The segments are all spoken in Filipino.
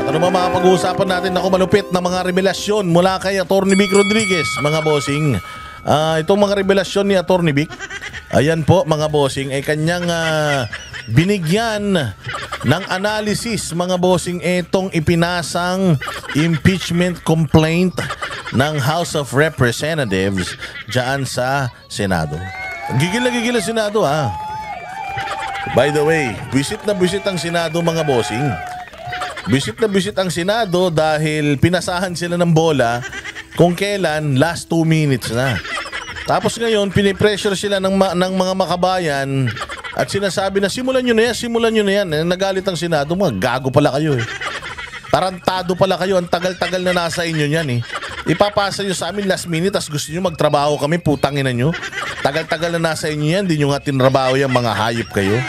Ano ba mga pag-uusapan natin na kumalupit na mga revelasyon mula kay Atty. Vic Rodriguez, mga bossing? Itong mga revelasyon ni Atty. Vic, ayan po mga bossing, ay kanyang binigyan ng analysis, mga bossing, itong ipinasang impeachment complaint ng House of Representatives dyan sa Senado. Gigil na gigil ang Senado, ha? By the way, visit na visit ang Senado, mga bossing. Visit na visit ang Senado dahil pinasahan sila ng bola kung kailan last 2 minutes na. Tapos ngayon, pinipressure sila ng mga makabayan at sinasabi na simulan nyo na yan, simulan nyo na yan. Nagalit ang Senado, mga gago pala kayo eh. Tarantado pala kayo, ang tagal-tagal na nasa inyo yan eh. Ipapasa nyo sa amin last minute tas gusto nyo magtrabaho kami, putangin na nyo. Tagal-tagal na nasa inyo yan, di nyo nga tinrabaho yan, mga hayop kayo.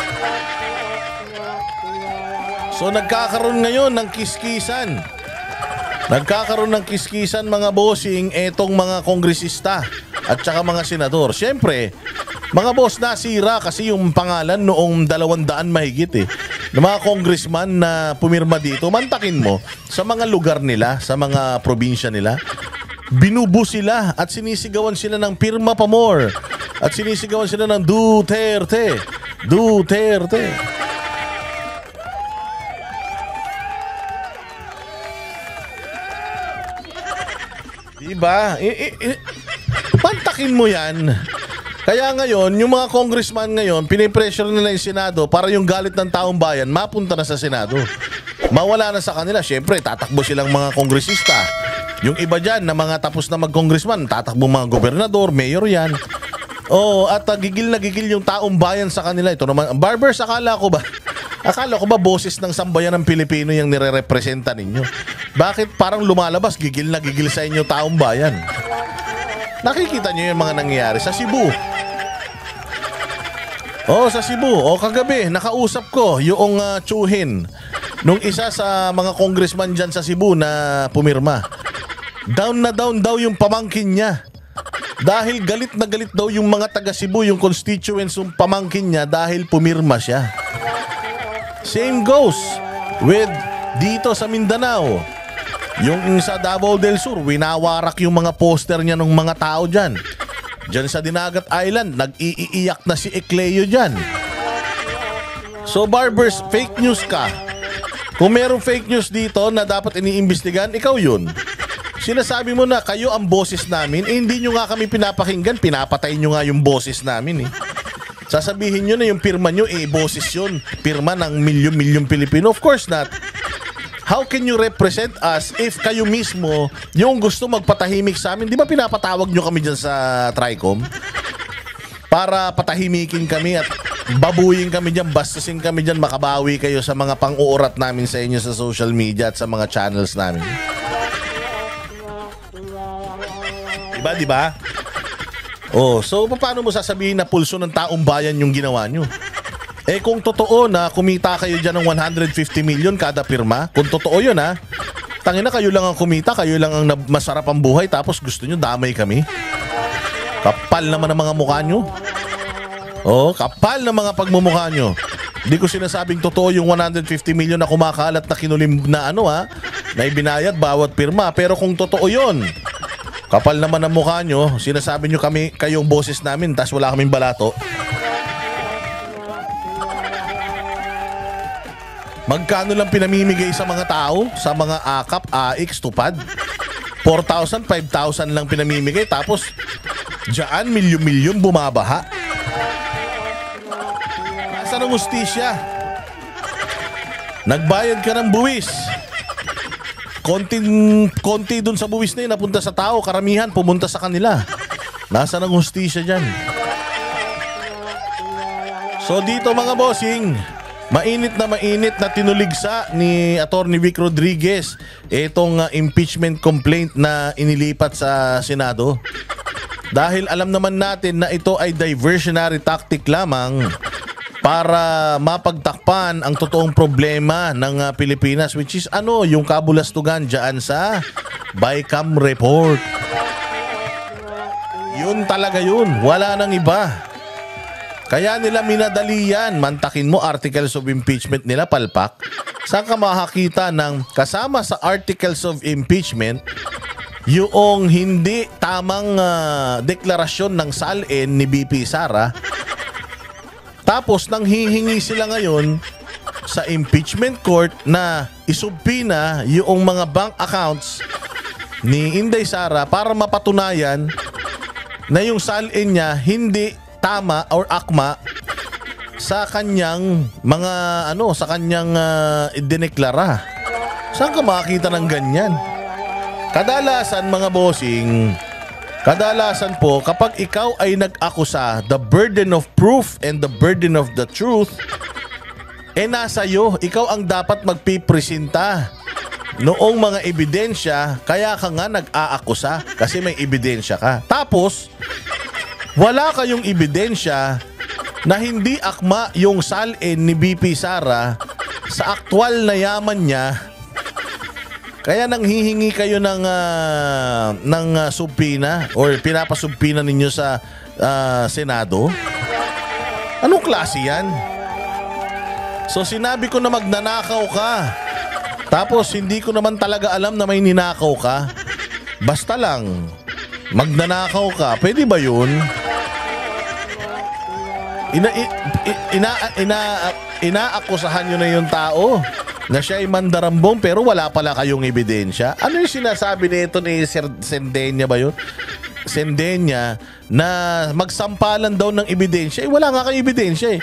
So nagkakaroon ngayon ng kiskisan. Nagkakaroon ng kiskisan, mga bossing, etong mga kongresista at saka mga senador. Siyempre, mga boss, nasira kasi yung pangalan noong 200 mahigit eh. Ng mga congressman na pumirma dito, mantakin mo sa mga lugar nila, sa mga probinsya nila. Binubo sila at sinisigawan sila ng pirma pa more. At sinisigawan sila ng Duterte. Duterte. Diba? Pantakin mo yan. Kaya ngayon, yung mga congressman ngayon, pinipressure nila yung Senado para yung galit ng taong bayan mapunta na sa Senado. Mawala na sa kanila. Siyempre, tatakbo silang mga kongresista. Yung iba dyan na mga tapos na mag-congressman, tatakbo mga gobernador, mayor yan. Oh, at gigil na gigil yung taong bayan sa kanila. Ito naman, Barbers, akala ko ba boses ng sambayan ng Pilipino yung nire-representa ninyo? Bakit parang lumalabas, gigil na gigil sa inyo taong bayan? Nakikita nyo yung mga nangyayari sa Cebu. Oh, sa Cebu. Oh, kagabi, nakausap ko yung tsuhin nung isa sa mga congressman dyan sa Cebu na pumirma. Down na down daw yung pamangkin niya. Dahil galit na galit daw yung mga taga Cebu, yung constituents yung pamangkin niya dahil pumirma siya. Same goes with dito sa Mindanao. Yung sa Davao del Sur, winawarak yung mga poster niya ng mga tao dyan. Dyan sa Dinagat Island, nag-iiyak na si Ecleo dyan. So Barbers, fake news ka. Kung merong fake news dito na dapat iniimbestigahan, ikaw yun. Sinasabi mo na kayo ang boses namin, hindi nyo nga kami pinapakinggan, pinapatay nyo nga yung boses namin eh. Sasabihin nyo na yung pirma nyo, boses yun. Pirma ng milyon-milyon Pilipino. Of course not. How can you represent us if kayo mismo yung gusto magpatahimik sa amin? Di ba pinapatawag nyo kami dyan sa TRICOM? Para patahimikin kami at babuyin kami dyan, bastusin kami dyan, makabawi kayo sa mga pang-uurat namin sa inyo sa social media at sa mga channels namin. Diba? Oh, so paano mo sasabihin na pulso ng taong bayan yung ginawa nyo? Kung totoo na kumita kayo dyan ng 150 million kada pirma, kung totoo yun ha, tangina kayo lang ang kumita, kayo lang ang masarap ang buhay, tapos gusto nyo damay kami. Kapal naman ang mga mukha nyo. Oh, kapal na mga pagmumukha nyo. Hindi ko sinasabing totoo yung 150 million na kumakalat na kinulim na na ibinayad bawat pirma. Pero kung totoo yun, kapal naman ang mukha nyo, sinasabi nyo kayong boses namin, tas wala kaming balato. Magkano lang pinamimigay sa mga tao, sa mga akap, AX, tupad? 4,000, 5,000 lang pinamimigay, tapos dyan, milyon-milyon bumabaha. Nasaan ang hustisya? Nagbayad ka ng buwis. Konti dun sa buwis na yun, napunta sa tao, karamihan, pumunta sa kanila. Nasaan ang hustisya dyan? So dito mga bossing, mainit na tinuligsa ni Atty. Vic Rodriguez itong impeachment complaint na inilipat sa Senado. Dahil alam naman natin na ito ay diversionary tactic lamang para mapagtakpan ang totoong problema ng Pilipinas, which is yung kabulastugan dyan sa BICAM report. Yun talaga yun. Wala nang iba. Kaya nila minadali yan. Mantakin mo articles of impeachment nila, palpak. Saan ka makakita ng kasama sa articles of impeachment yung hindi tamang deklarasyon ng salin ni BP Sara? Tapos nang hihingi sila ngayon sa impeachment court na isubpina yung mga bank accounts ni Inday Sara para mapatunayan na yung salin niya hindi tama or akma sa kanyang mga sa kanyang idineklara. Saan ka makakita ng ganyan? Kadalasan mga bossing, kadalasan po kapag ikaw ay nag-akusa, the burden of proof and the burden of the truth nasa iyo. Ikaw ang dapat magpipresenta noong mga ebidensya, kaya ka nga nag-aakusa kasi may ebidensya ka. Tapos wala kayong ebidensya na hindi akma yung salin ni BP Sara sa aktwal na yaman niya. Kaya nang hihingi kayo ng subpina or pinapasubpina ninyo sa Senado. Anong klase yan? So sinabi ko na magnanakaw ka. Tapos hindi ko naman talaga alam na may ninakaw ka. Basta lang magnanakaw ka. Pwede ba yun? Inaakusahan nyo na yung tao na siya ay mandarambong pero wala pala kayong ebidensya. Ano yung sinasabi nito ni Sendenya ba yun? Sendenya na magsampalan daw ng ebidensya. Wala nga kayong ebidensya eh.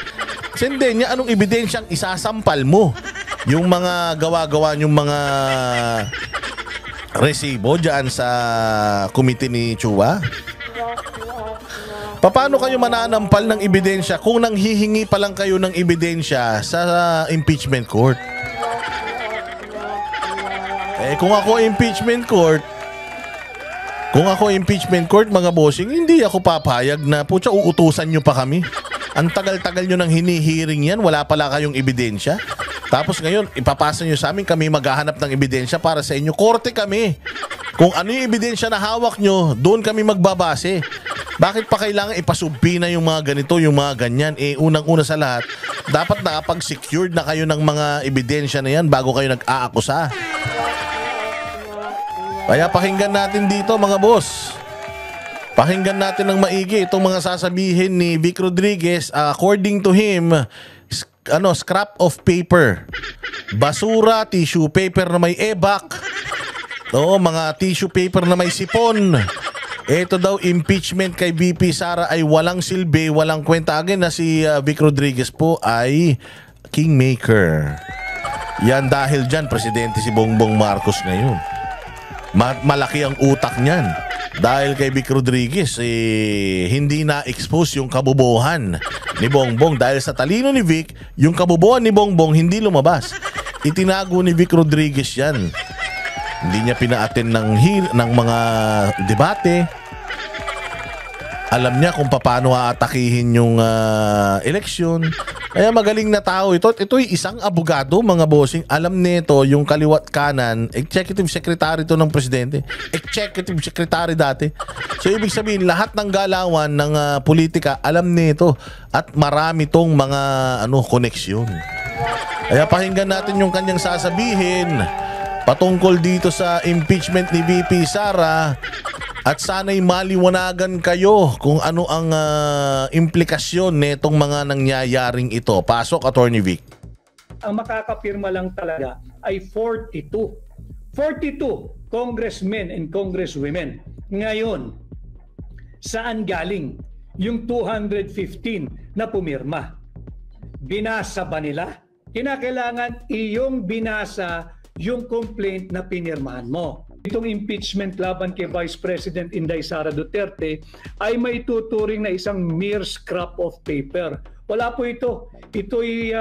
Sendenya, anong ebidensya ang isasampal mo? Yung mga gawa-gawa yung mga resibo dyan sa komite ni Chua? Paano kayo mananampal ng ebidensya kung nanghihingi pa lang kayo ng ebidensya sa impeachment court? Kung ako impeachment court mga bossing, hindi ako papayag na putya uutusan nyo pa kami. Ang tagal-tagal nyo nang hinihiring yan, wala pala kayong ebidensya. Tapos ngayon, ipapasa nyo sa amin, kami maghahanap ng ebidensya para sa inyo. Korte kami. Kung ano yung ebidensya na hawak nyo, doon kami magbabase. Bakit pa kailangan ipasubpina yung mga ganito, yung mga ganyan? Unang-una sa lahat, dapat nakapag-secured na kayo ng mga ebidensya na yan bago kayo nag-aakusa. Kaya pakinggan natin dito mga boss. Pakinggan natin ng maigi itong mga sasabihin ni Vic Rodriguez. According to him, scrap of paper. Basura, tissue paper na may ebak. Mga tissue paper na may sipon. Ito daw impeachment kay BP Sara ay walang silbi, walang kwenta. Again na si Vic Rodriguez po ay kingmaker. Yan dahil dyan, presidente si Bongbong Marcos ngayon. Malaki ang utak niyan. Dahil kay Vic Rodriguez, hindi na-expose yung kabubuhan ni Bongbong. Dahil sa talino ni Vic, yung kabubuhan ni Bongbong hindi lumabas. Itinago ni Vic Rodriguez yan. Hindi niya pina-attend ng mga debate. Alam niya kung paano aatakihin yung eleksyon. Kaya magaling na tao ito. Ito'y isang abogado, mga bossing. Alam nito yung kaliwat kanan. Executive Secretary to ng Presidente. Executive Secretary dati. So ibig sabihin, lahat ng galawan ng politika, alam nito. At marami tong mga koneksyon. Kaya pakinggan natin yung kanyang sasabihin patungkol dito sa impeachment ni VP Sara at sana'y maliwanagan kayo kung ano ang implikasyon nitong mga nangyayaring ito. Pasok, Attorney Vic. Ang makakapirma lang talaga ay 42 congressmen and congresswomen. Ngayon, saan galing yung 215 na pumirma? Binasa ba nila? Kinakailangan iyong binasa yung complaint na pinirmahan mo. Itong impeachment laban kay Vice President Inday Sara Duterte ay may tuturing na isang mere scrap of paper. Wala po ito. Ito'y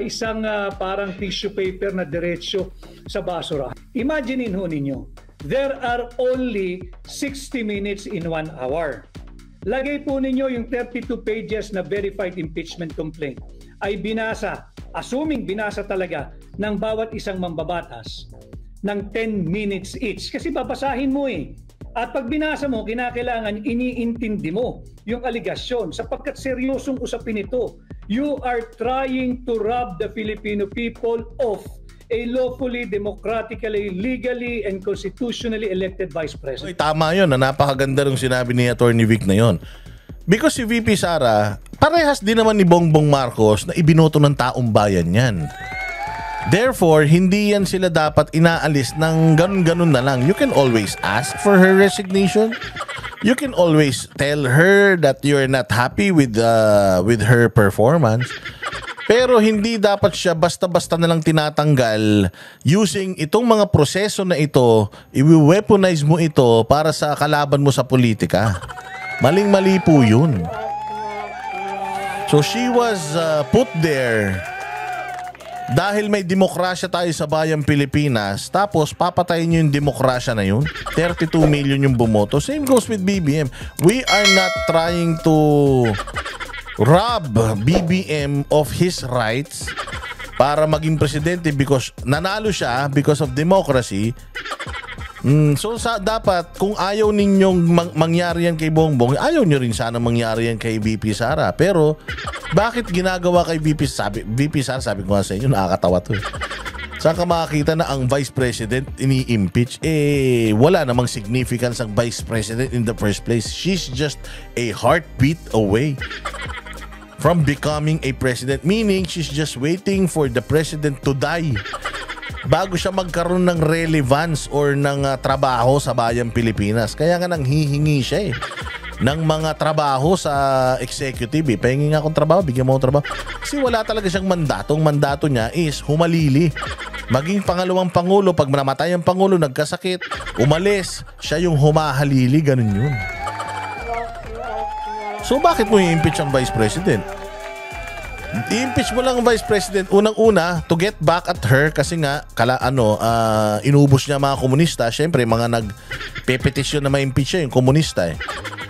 isang parang tissue paper na diretsyo sa basura. Imaginin ho ninyo, there are only 60 minutes in 1 hour. Lagay po ninyo yung 32 pages na verified impeachment complaint ay binasa, assuming binasa talaga ng bawat isang mambabatas ng 10 minutes each. Kasi babasahin mo At pag binasa mo, kinakailangan iniintindi mo yung aligasyon sapagkat seryosong usapin ito. You are trying to rob the Filipino people of a lawfully, democratically, legally, and constitutionally elected Vice President. Ay, tama yun. Napakaganda rin sinabi ni Attorney Vic na yun. Because si VP Sara, parehas din naman ni Bongbong Marcos na ibinoto ng taong bayan yan. Therefore, hindi yan sila dapat inaalis ng ganun-ganun na lang. You can always ask for her resignation. You can always tell her that you're not happy with her performance. Pero hindi dapat siya basta-basta na lang tinatanggal using itong mga proseso na ito, i-weaponize mo ito para sa kalaban mo sa politika. Maling-mali po yun. So she was put there dahil may demokrasya tayo sa bayang Pilipinas, tapos papatayin nyo yung demokrasya na yun. 32 million yung bumoto. Same goes with BBM. We are not trying to rob BBM of his rights para maging presidente because nanalo siya because of democracy. So dapat kung ayaw ninyong mangyari yan kay Bongbong, ayaw nyo rin sana mangyari yan kay VP Sara. Pero bakit ginagawa kay VP Sara? Sabi ko nga sa inyo, nakakatawa to. Saan ka makakita na ang Vice President ini-impeach? Wala namang significance ang Vice President in the first place. She's just a heartbeat away from becoming a president. Meaning, she's just waiting for the president to die bago siya magkaroon ng relevance or ng trabaho sa bayang Pilipinas. Kaya nga nang hihingi siya ng mga trabaho sa executive. Pahingi nga akong trabaho, bigyan mo akong trabaho. Kasi wala talaga siyang mandato. Ang mandato niya is humalili. Maging pangalawang pangulo, pag namatay ang pangulo, nagkasakit, umalis, siya yung humahalili, ganun yun. So bakit mo i-impeach ang Vice President? I-impeach mo lang ang Vice President unang-una to get back at her kasi nga inubos niya mga komunista. Syempre mga nagpepetisyon na ma-impeach siya yung komunista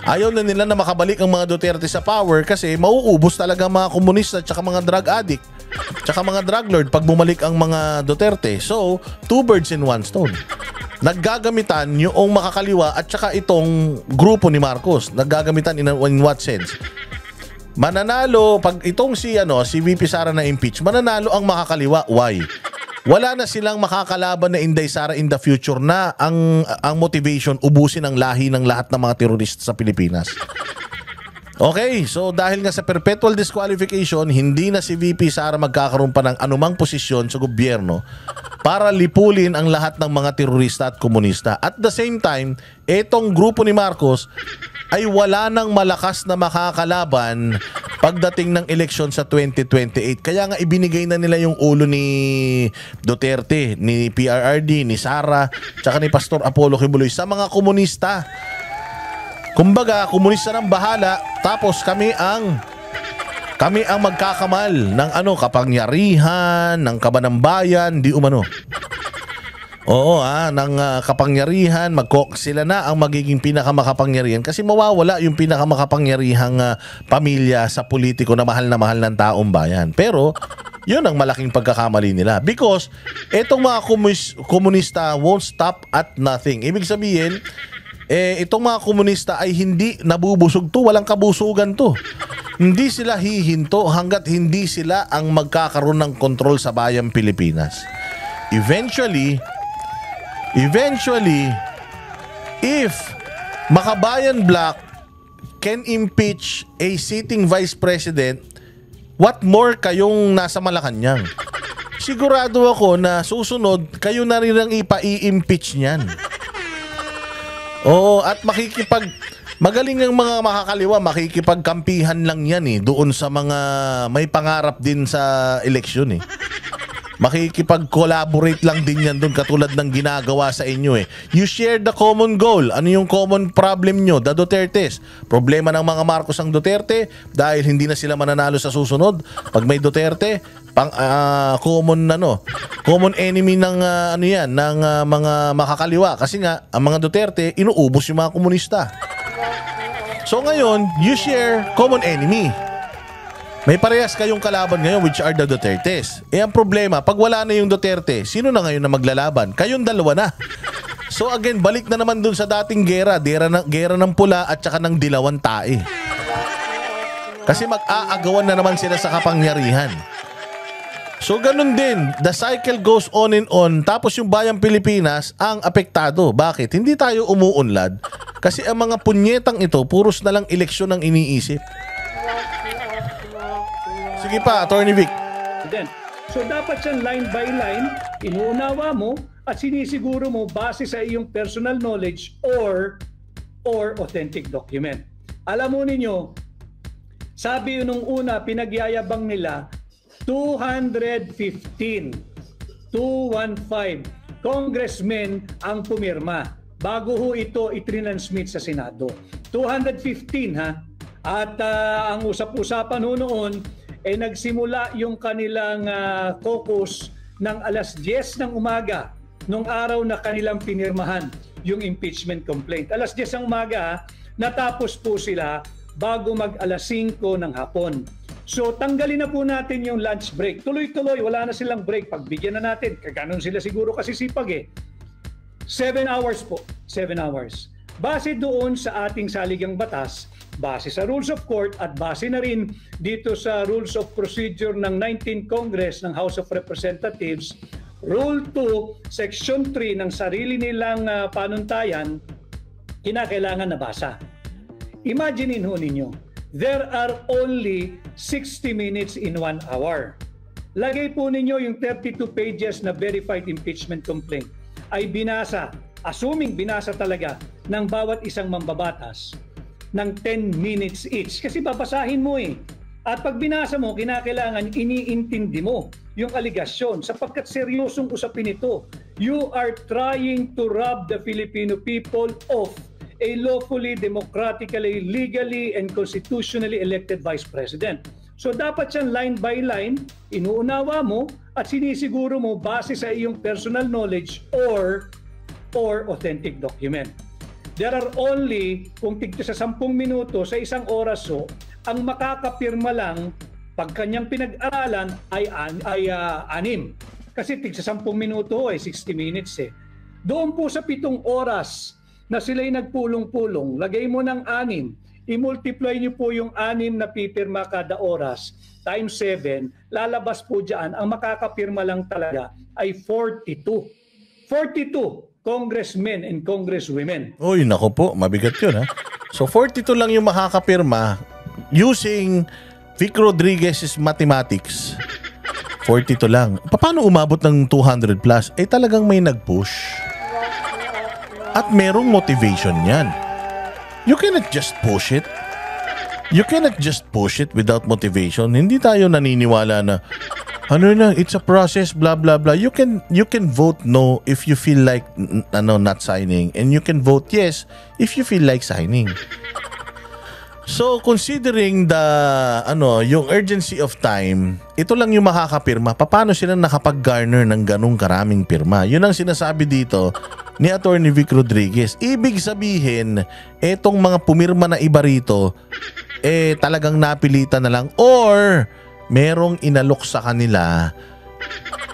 Ayaw na nila na makabalik ang mga Duterte sa power kasi mauubos talaga mga komunista at mga drug addict tsaka mga drug lord pag bumalik ang mga Duterte. So, two birds in one stone. Naggagamitan yung makakaliwa at saka itong grupo ni Marcos. Naggagamitan in what sense? Mananalo pag itong si VP Sara na impeach, mananalo ang makakaliwa. Why? Wala na silang makakalaban na Inday Sara in the future na ang motivation ubusin ang lahi ng lahat ng mga terorista sa Pilipinas. Okay, so dahil nga sa perpetual disqualification, hindi na si VP Sara magkakaroon pa ng anumang posisyon sa gobyerno para lipulin ang lahat ng mga terorista at komunista. At the same time, etong grupo ni Marcos ay wala nang malakas na makakalaban pagdating ng eleksyon sa 2028. Kaya nga ibinigay na nila yung ulo ni Duterte, ni PRRD, ni Sara, tsaka ni Pastor Apollo Kibuloy sa mga komunista. Kumbaga, komunista ng bahala, tapos kami ang magkakamal ng kapangyarihan, ng kaban ng bayan, di umano. Oo, ng kapangyarihan, sila na ang magiging pinakamakapangyarihan kasi mawawala yung pinakamakapangyarihang pamilya sa politiko na mahal ng taong bayan. Pero, yun ang malaking pagkakamali nila because etong mga komunista won't stop at nothing. Ibig sabihin, itong mga komunista ay hindi nabubusog to, walang kabusugan to. Hindi sila hihinto hanggat hindi sila ang magkakaroon ng kontrol sa bayang Pilipinas. Eventually, if Makabayan Black can impeach a sitting vice president, what more kayong nasa Malacanang? Sigurado ako na susunod, kayo na rin ang ipa-i-impeach niyan. Oo, at magaling ang mga makakaliwa, makikipagkampihan lang yan doon sa mga may pangarap din sa eleksyon Makikipag-collaborate lang din yan doon katulad ng ginagawa sa inyo You share the common goal. Ano yung common problem nyo? The Dutertes. Problema ng mga Marcos ang Duterte dahil hindi na sila mananalo sa susunod. Pag may Duterte, common enemy ng ng mga makakaliwa kasi nga ang mga Duterte inuubos yung mga komunista. So ngayon, you share common enemy. May parehas kayong kalaban ngayon which are the Dutertes. Ang problema, pag wala na yung Duterte, sino na ngayon na maglalaban? Kayong dalawa na. So again, balik na naman dun sa dating gera ng pula at saka ng dilawan tae. Kasi mag-aagawan na naman sila sa kapangyarihan. So ganun din, the cycle goes on and on, tapos yung bayang Pilipinas ang apektado. Bakit? Hindi tayo umuunlad kasi ang mga punyetang ito, puros na lang eleksyon ang iniisip. Sige pa, Attorney Vic. So dapat yan line by line, inuunawa mo at sinisiguro mo base sa iyong personal knowledge or authentic document. Alam mo ninyo, sabi nung una, pinagyayabang nila, 215 congressmen ang pumirma bago ho ito itrinansmit sa Senado. 215 ha. At ang usap-usapan ho noon ay nagsimula yung kanilang caucus ng alas 10 ng umaga nung araw na kanilang pinirmahan yung impeachment complaint. Alas 10 ng umaga ha, natapos po sila bago mag alas 5 ng hapon. So tanggalin na po natin yung lunch break. Tuloy-tuloy, wala na silang break. Pagbigyan na natin, kaganon sila siguro kasi sipag eh. 7 hours po, 7 hours. Base doon sa ating saligang batas, base sa rules of court at base na rin dito sa rules of procedure ng 19th Congress ng House of Representatives, Rule 2, Section 3 ng sarili nilang panuntayan, kinakailangan nabasa. Imaginein ho ninyo, there are only 60 minutes in 1 hour. Lagay po ninyo yung 32 pages na verified impeachment complaint ay binasa, assuming binasa talaga ng bawat isang mambabatas ng 10 minutes each. Kasi babasahin mo eh. At pag binasa mo, kinakailangan iniintindi mo yung aligasyon sapagkat seryosong usapin ito. You are trying to rob the Filipino people of a lawfully, democratically, legally, and constitutionally elected Vice President. So dapat yan line by line, inuunawa mo at sinisiguro mo base sa iyong personal knowledge or authentic document. There are only, kung tigto sa 10 minuto, sa isang oras so, ang makakapirma lang pag kanyang pinag-aralan ay 6. Kasi tig sa 10 minuto ay 60 minutes eh. Doon po sa 7 oras na sila'y nagpulong-pulong, lagay mo ng 6, i-multiply niyo po yung 6 na pipirma kada oras times 7, lalabas po dyan, ang makakapirma lang talaga ay 42. 42 congressmen and congresswomen. Uy, nako po, mabigat yun ha. So 42 lang yung makakapirma using Vic Rodriguez's mathematics. 42 lang. Paano umabot ng 200 plus? Eh talagang may nag-push. At merong motivation yan. You cannot just push it. You cannot just push it without motivation. Hindi tayo naniniwala na ano na, it's a process, blah blah blah. You can vote no if you feel like not signing, and you can vote yes if you feel like signing. So considering the yung urgency of time, ito lang yung makakapirma. Paano sila nakapag-garner ng ganung karaming pirma? Yun ang sinasabi dito ni Attorney Vic Rodriguez. Ibig sabihin, etong mga pumirma na iba rito, talagang napilitan na lang or merong inalok sa kanila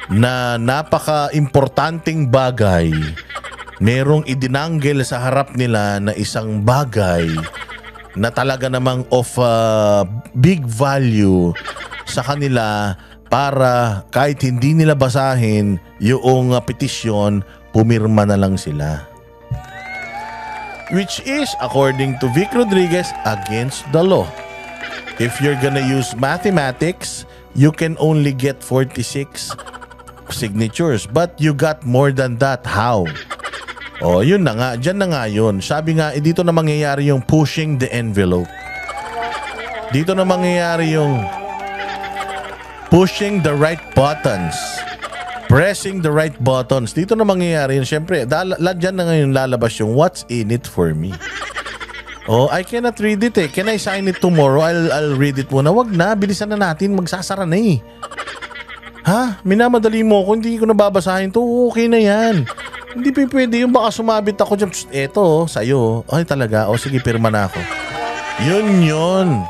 na napaka-importanting bagay. Merong idinanggel sa harap nila na isang bagay na talaga namang of big value sa kanila para kahit hindi nila basahin yung petisyon, pumirma na lang sila. Which is, according to Vic Rodriguez, against the law. If you're gonna use mathematics, you can only get 46 signatures. But you got more than that. How? Oh, yun na nga. Diyan na nga yun. Sabi nga, dito na mangyayari yung pushing the envelope. Dito na mangyayari yung pushing the right buttons. Pressing the right buttons. Dito na mangyayari yun. Siyempre, dyan na ngayon lalabas yung what's in it for me. Oh, I cannot read it eh. Can I sign it tomorrow? I'll read it muna. Wag na. Bilisan na natin. Magsasara na eh. Ha? Minamadali mo ako. Hindi ko nababasahin to. Okay na yan. Hindi pwede yung baka sumabit ako dyan. Eto, sa'yo. Ay talaga. O sige, pirma na ako. Yun.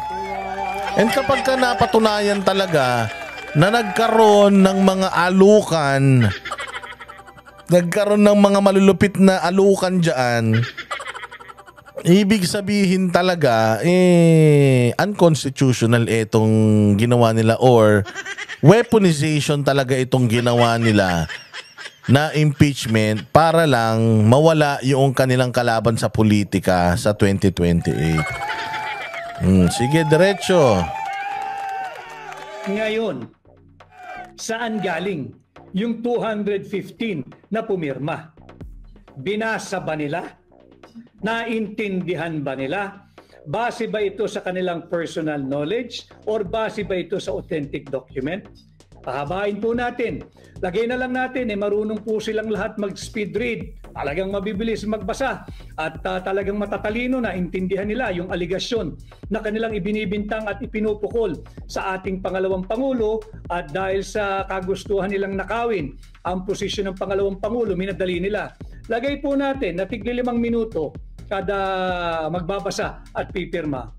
And kapag ka napatunayan talaga na nagkaroon ng mga alukan nagkaroon ng mga malulupit na alukan dyan, ibig sabihin talaga, unconstitutional itong ginawa nila or weaponization talaga itong ginawa nila na impeachment para lang mawala yung kanilang kalaban sa politika sa 2028. Sige, diretso. Ngayon, saan galing yung 215 na pumirma? Binasa ba nila? Naintindihan ba nila? Base ba ito sa kanilang personal knowledge or base ba ito sa authentic document? Pahabain po natin. Lagay na lang natin, marunong po silang lahat mag-speed read. Talagang mabibilis magbasa at talagang matatalino na intindihan nila yung aligasyon na kanilang ibinibintang at ipinupukol sa ating pangalawang Pangulo at dahil sa kagustuhan nilang nakawin ang posisyon ng pangalawang Pangulo, minadali nila. Lagay po natin na tigli 5 minuto kada magbabasa at pipirma.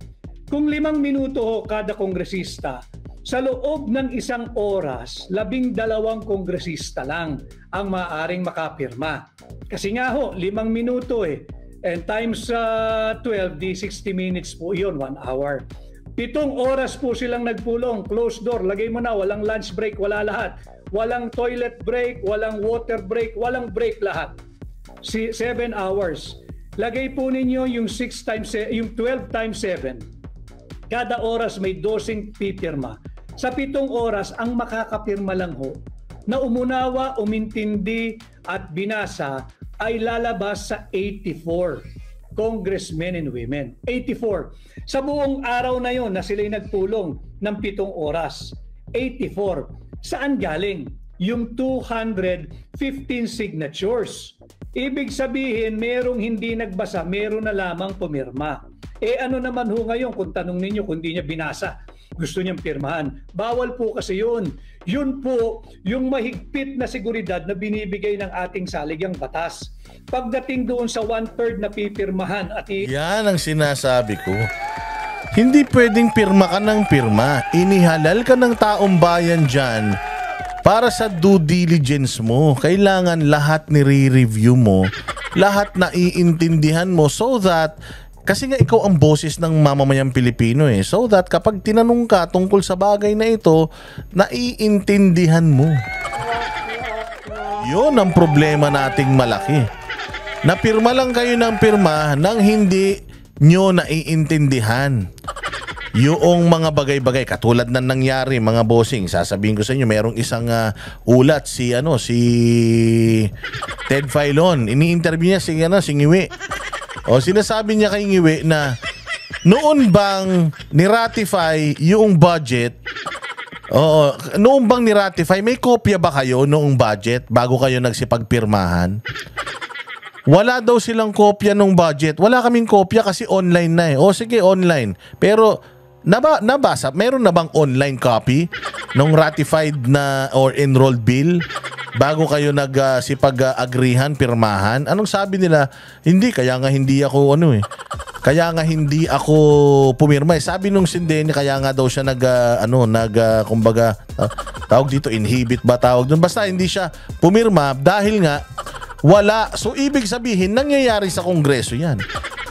Kung 5 minuto ho kada kongresista, sa loob ng 1 oras, 12 kongresista lang ang maaaring makapirma. Kasi nga ho, 5 minuto and times 12, di 60 minutes po yun, 1 hour. 7 oras po silang nagpulong, closed door, lagay mo na, walang lunch break, wala lahat. Walang toilet break, walang water break, walang break lahat. 7 hours. Lagay po ninyo yung 12 times 7. Kada oras may 12 pipirma. Sa 7 oras, ang makakapirma lang ho na umunawa, umintindi at binasa ay lalabas sa 84 congressmen and women. 84. Sa buong araw na yon na sila'y nagpulong ng 7 oras. 84. Saan galing? Yung 215 signatures. Ibig sabihin, merong hindi nagbasa, meron na lamang pumirma. Ano naman ho ngayon kung tanong ninyo kung hindi niya binasa? Gusto niyang pirmahan. Bawal po kasi yun. Yun po yung mahigpit na seguridad na binibigay ng ating saligang batas. Pagdating doon sa 1/3 na pipirmahan at yan ang sinasabi ko. Hindi pwedeng pirma ka ng pirma. Inihalal ka ng taong bayan dyan para sa due diligence mo. Kailangan lahat nire-review mo, lahat na iintindihan mo so that kasi nga ikaw ang boses ng mamamayang Pilipino so that kapag tinanong ka tungkol sa bagay na ito, naiintindihan mo. Yun ang problema nating malaki. Napirma lang kayo ng pirma nang hindi nyo naiintindihan yung mga bagay-bagay katulad ng nangyari mga bossing. Sasabihin ko sa inyo, merong isang ulat si Ted Filon. Ini-interview niya si Ngiwi. O sinasabi niya kay Ngiwi na noon bang ni-ratify yung budget? Noon bang ni-ratify? May kopya ba kayo noong budget bago kayo nagsipagpirmahan? Wala daw silang kopya ng budget. Wala kaming kopya kasi online na O sige, online. Pero nabasa, meron na bang online copy ng ratified na or enrolled bill bago kayo nagsipag-agreehan, pirmahan? Anong sabi nila? Hindi, kaya nga hindi ako kaya nga hindi ako pumirma. Sabi nung Sindeni, kaya nga daw siya kumbaga tawag dito, inhibit ba tawag doon? Basta hindi siya pumirma dahil nga wala. So ibig sabihin, nangyayari sa Kongreso yan.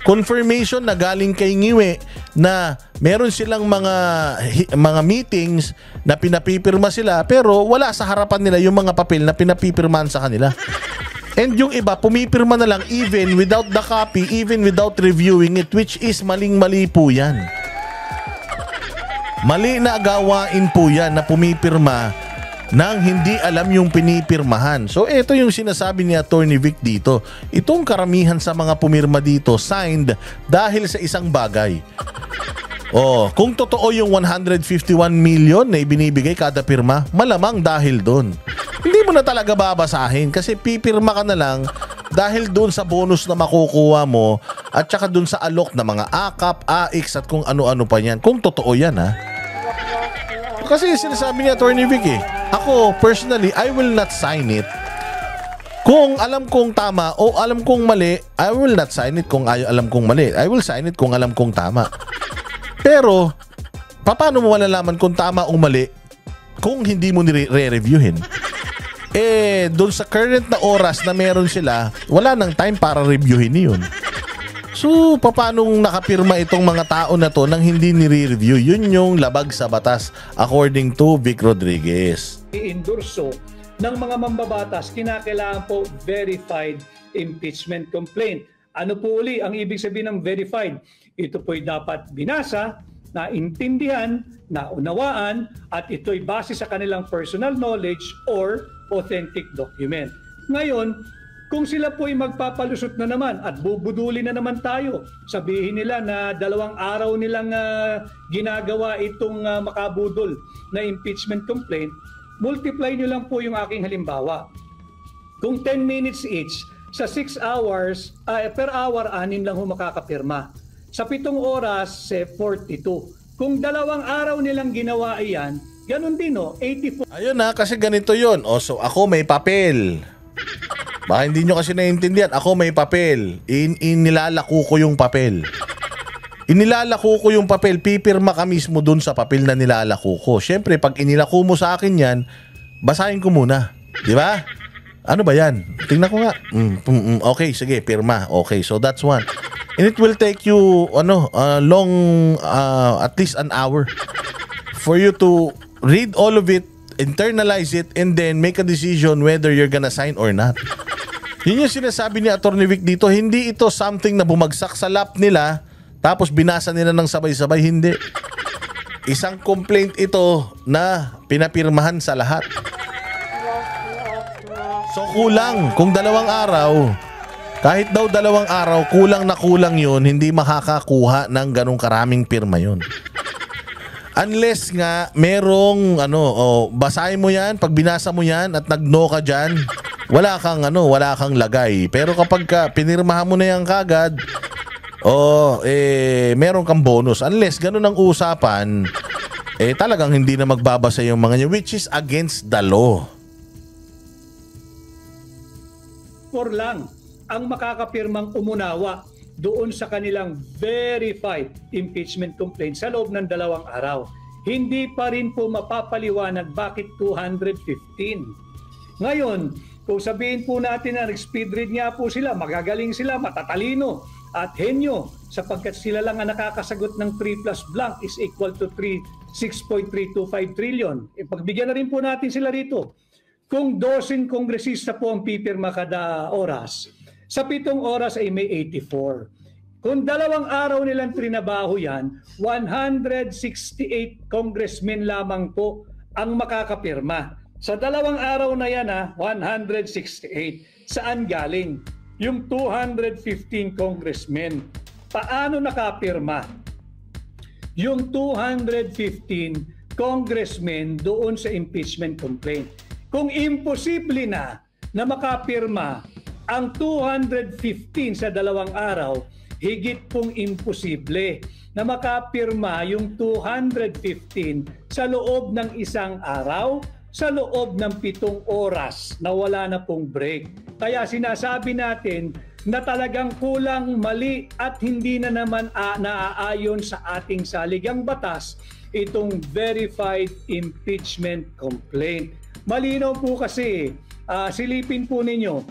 Confirmation na galing kay Ngiwi na meron silang mga meetings na pinapipirma sila pero wala sa harapan nila yung mga papel na pinapipirmahan sa kanila. And yung iba, pumipirma na lang even without the copy, even without reviewing it, which is maling-mali po yan. Mali na gawain po yan na pumipirma nang hindi alam yung pinipirmahan. So ito yung sinasabi ni Attorney Vic dito. Itong karamihan sa mga pumirma dito signed dahil sa isang bagay. Kung totoo yung 151 million na ibinibigay kada pirma, malamang dahil doon. Hindi mo na talaga babasahin kasi pipirma ka na lang dahil doon sa bonus na makukuha mo at saka doon sa alok na mga AKAP, AX at kung ano-ano pa yan. Kung totoo yan Kasi sinasabi ni Attorney Vic ako personally, I will not sign it. Kung alam kong tama o alam kong mali, I will not sign it kung alam kong mali. I will sign it kung alam kong tama. Pero, paano mo malalaman kung tama o mali kung hindi mo nire-reviewin? doon sa current na oras na meron sila, wala nang time para reviewin yun. So, paano nakapirma itong mga tao na to nang hindi nire-review? Yun yung labag sa batas according to Vic Rodriguez. I-endorso ng mga mambabatas, kinakailangan po verified impeachment complaint. Ano po uli ang ibig sabihin ng verified? Ito po'y dapat binasa, naintindihan, naunawaan, at ito'y base sa kanilang personal knowledge or authentic document. Ngayon, kung sila po'y magpapalusot na naman at bubuduli na naman tayo, sabihin nila na 2 araw nilang ginagawa itong makabudol na impeachment complaint, multiply nyo lang po yung aking halimbawa. Kung 10 minutes each, sa 6 hours, per hour, 6 lang makakapirma. Sa 7 oras, 42. Kung 2 araw nilang ginawa iyan, ganun din, 84. Ayun kasi ganito yun. So ako may papel. Baka hindi nyo kasi naiintindihan. Ako may papel. Inilalako ko yung papel. Inilalako ko yung papel. Pipirma ka mismo dun sa papel na nilalako ko. Siyempre, pag inilako mo sa akin yan, basahin ko muna. Di ba? Ano ba yan? Tingnan ko nga. Okay, sige, pirma. Okay, so that's one. And it will take you, long, at least an hour for you to read all of it, internalize it, and then make a decision whether you're gonna sign or not. Yun yung sinasabi ni Attorney Vic dito. Hindi ito something na bumagsak sa lap nila tapos binasa nila ng sabay-sabay. Hindi. Isang complaint ito na pinapirmahan sa lahat. So kulang. Kung 2 araw, kahit daw 2 araw, kulang na kulang yun, hindi makakakuha ng ganong karaming pirma yun. Unless nga merong basahin mo yan, pag binasa mo yan at nag-no ka dyan, wala kang lagay. Pero kapag pinirmahan mo na yan kagad, meron kang bonus. Unless ganun ang usapan, talagang hindi na magbabasa yung mga nyo, which is against the law. Lang ang makakapirmang umunawa doon sa kanilang verified impeachment complaint sa loob ng 2 araw. Hindi pa rin po mapapaliwanag bakit 215. Ngayon, kung sabihin po natin na speed read nga po sila, magagaling sila, matatalino at henyo sapagkat sila lang ang nakakasagot ng 3 plus blank is equal to 6.325 trillion. Pagbigyan na rin po natin sila rito. Kung 12 kongresista po ang pipirma kada oras, sa 7 oras ay may 84. Kung 2 araw nilang trinabaho yan, 168 congressmen lamang po ang makakapirma. Sa 2 araw na yan, 168. Saan galing? Yung 215 congressmen. Paano nakapirma? Yung 215 congressmen doon sa impeachment complaint. Kung imposible na makapirma ang 215 sa 2 araw, higit pong imposible na makapirma yung 215 sa loob ng 1 araw, sa loob ng 7 oras na wala na pong break. Kaya sinasabi natin na talagang kulang, mali at hindi na naman naaayon sa ating saligang batas itong verified impeachment complaint. Malinaw po kasi, silipin po ninyo,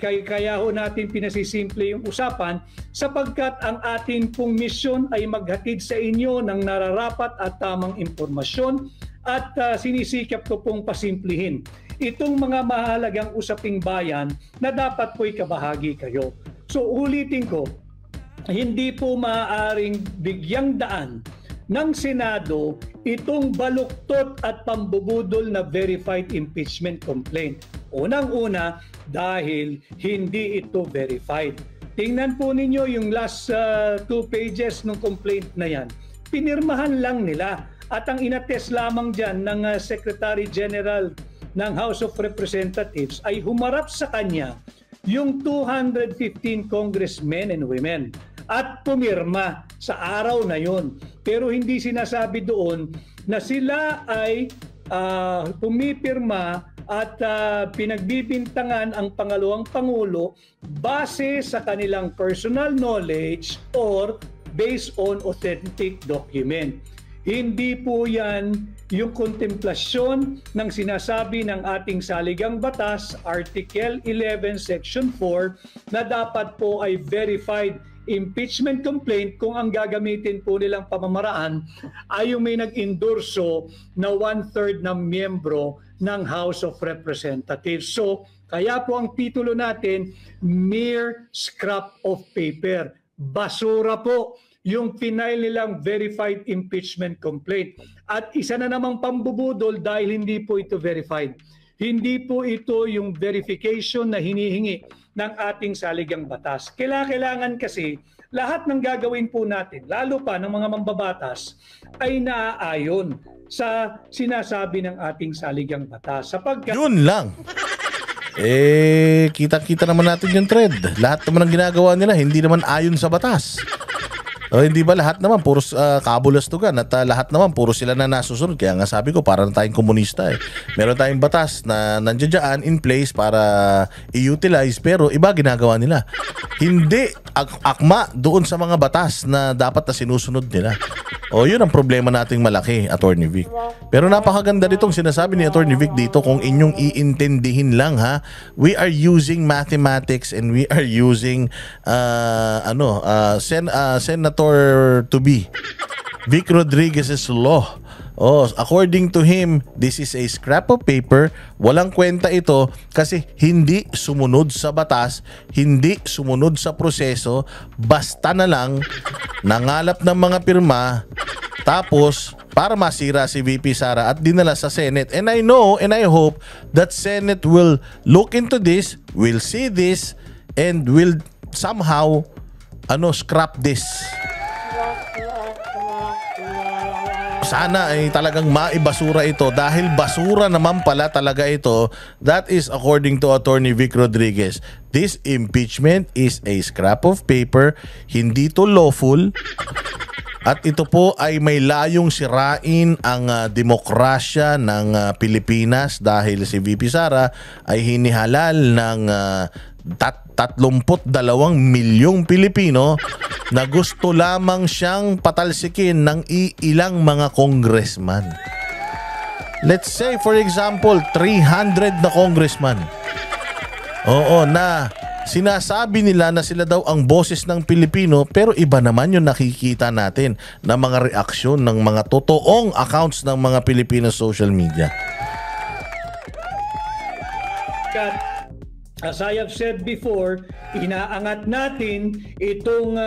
kaya ho natin pinasisimple yung usapan sapagkat ang atin pong misyon ay maghatid sa inyo ng nararapat at tamang impormasyon at sinisikap ko pong pasimplihin itong mga mahalagang usaping bayan na dapat po'y kabahagi kayo. So ulitin ko, hindi po maaaring bigyang daan ng Senado itong baluktot at pambubudol na verified impeachment complaint. Unang-una, dahil hindi ito verified. Tingnan po ninyo yung last 2 pages ng complaint na yan. Pinirmahan lang nila at ang inattest lamang dyan ng Secretary General ng House of Representatives ay humarap sa kanya yung 215 congressmen and women at pumirma sa araw na yon. Pero hindi sinasabi doon na sila ay pumipirma at pinagbibintangan ang pangalawang Pangulo base sa kanilang personal knowledge or based on authentic document. Hindi po yan yung kontemplasyon ng sinasabi ng ating saligang batas, Article 11, Section 4, na dapat po ay verified impeachment complaint kung ang gagamitin po nilang pamamaraan ay yung may nag-endorso na 1/3 ng miyembro ng House of Representatives. So, kaya po ang titulo natin, mere scrap of paper. Basura po yung final nilang verified impeachment complaint. At isa na namang pambubudol dahil hindi po ito verified. Hindi po ito yung verification na hinihingi ng ating saligang batas. Kailangan kasi lahat ng gagawin po natin, lalo pa ng mga mambabatas, ay naaayon sa sinasabi ng ating saligang batas. Sapagkat Yun lang. Kita-kita naman natin yung thread. Lahat naman ng ginagawa nila, hindi naman ayon sa batas. O hindi ba lahat naman puros kabulastugan at lahat naman puro sila na nasusunod. Kaya nga sabi ko, para na tayong komunista eh. Meron tayong batas na nandiyan dyan in place para i-utilize, pero iba ginagawa nila. Hindi akma doon sa mga batas na dapat na sinusunod nila. O yun ang problema nating malaki, Attorney Vic. Pero napakaganda nitong sinasabi ni Attorney Vic dito, kung inyong iintindihin lang ha. We are using mathematics and we are using Senator to be Vic Rodriguez's law. According to him, this is a scrap of paper. Walang kwenta ito kasi hindi sumunod sa batas, hindi sumunod sa proseso, basta na lang nangalap ng mga pirma tapos para masira si VP Sara at dinala sa Senate. And I know and I hope that Senate will look into this, will see this, and will somehow scrap this. Sana ay talagang maibasura ito dahil basura naman pala talaga ito. That is according to Attorney Vic Rodriguez. This impeachment is a scrap of paper, hindi to lawful. At ito po ay may layong sirain ang demokrasya ng Pilipinas dahil si VP Sara ay hinihalal ng 32 milyong Pilipino na gusto lamang siyang patalsikin ng ilang mga congressman. Let's say for example 300 na congressman. Na sinasabi nila na sila daw ang boses ng Pilipino, pero iba naman yung nakikita natin na mga reaksyon ng mga totoong accounts ng mga Pilipino social media. As I have said before, inaangat natin itong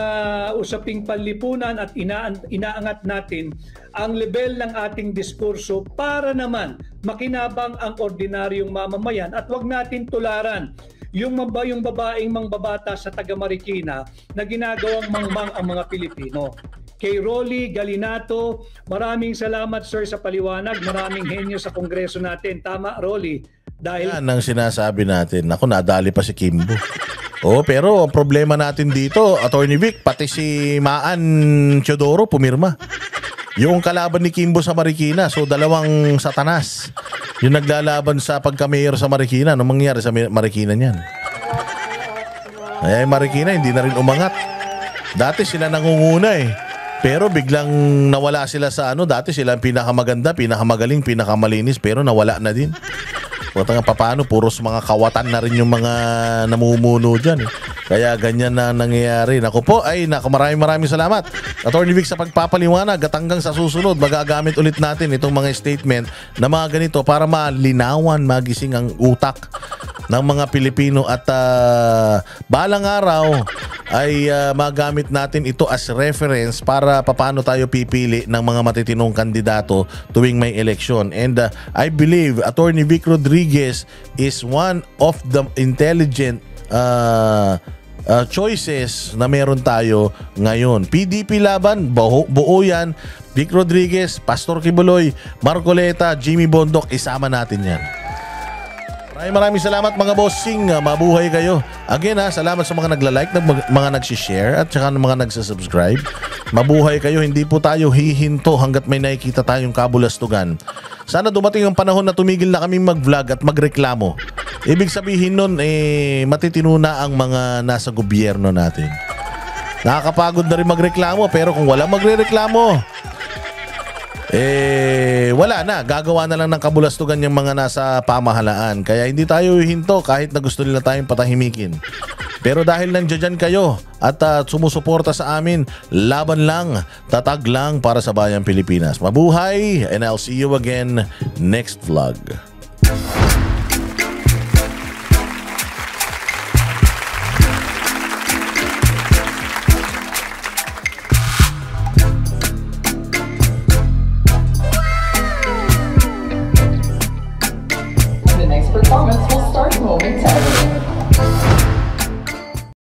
usaping panlipunan at inaangat natin ang level ng ating diskurso para naman makinabang ang ordinaryong mamamayan at wag natin tularan yung babaeng mangbabata sa taga Marikina na ginagawang mangmang ang mga Pilipino. Kay Rolly Galinato, maraming salamat sir sa paliwanag. Maraming henyo sa kongreso natin. Tama Rolly. Dahil yan ang sinasabi natin. Ako, nadali pa si Kimbo. Pero ang problema natin dito, Attorney Vic, pati si Maan Teodoro pumirma. Yung kalaban ni Kimbo sa Marikina, so dalawang satanas. Yung naglalaban sa pagka-mayor sa Marikina, anong mangyari sa Marikina niyan? Marikina hindi na rin umangat. Dati sila nangunguna eh. Pero biglang nawala sila sa dati sila ang pinakamaganda, pinakamagaling, pinakamalinis, pero nawala na din. Paano, puros mga kawatan na rin yung mga namumuno dyan. Kaya ganyan na nangyayari. Naku po, maraming salamat. Attorney Vic sa pagpapaliwanag at hanggang sa susunod, magagamit ulit natin itong mga statement na mga ganito para malinawan, magising ang utak ng mga Pilipino at balang araw ay magamit natin ito as reference para paano tayo pipili ng mga matitinong kandidato tuwing may eleksyon. And I believe Attorney Vic Rodriguez is one of the intelligent choices na meron tayo ngayon. PDP laban, buo yan. Vic Rodriguez, Pastor Kibuloy, Marcoleta, Jimmy Bondok, isama natin yan. Maraming salamat mga bossing. Mabuhay kayo. Again salamat sa mga nagla-like, mga nag-share at saka mga nagsasubscribe. Mabuhay kayo. Hindi po tayo hihinto hanggat may nakikita tayong kabulastugan. Sana dumating ang panahon na tumigil na kaming mag-vlog at magreklamo. Ibig sabihin nun, matitino na ang mga nasa gobyerno natin. Nakakapagod na rin magreklamo, pero kung wala magrereklamo, wala na, gagawa na lang ng kabulastugan yung mga nasa pamahalaan. Kaya hindi tayo hinto kahit na gusto nila tayong patahimikin. Pero dahil nandiyan kayo at sumusuporta sa amin, laban lang, tatag lang para sa bayang Pilipinas. Mabuhay, and I'll see you again next vlog. The next performance will start momentarily.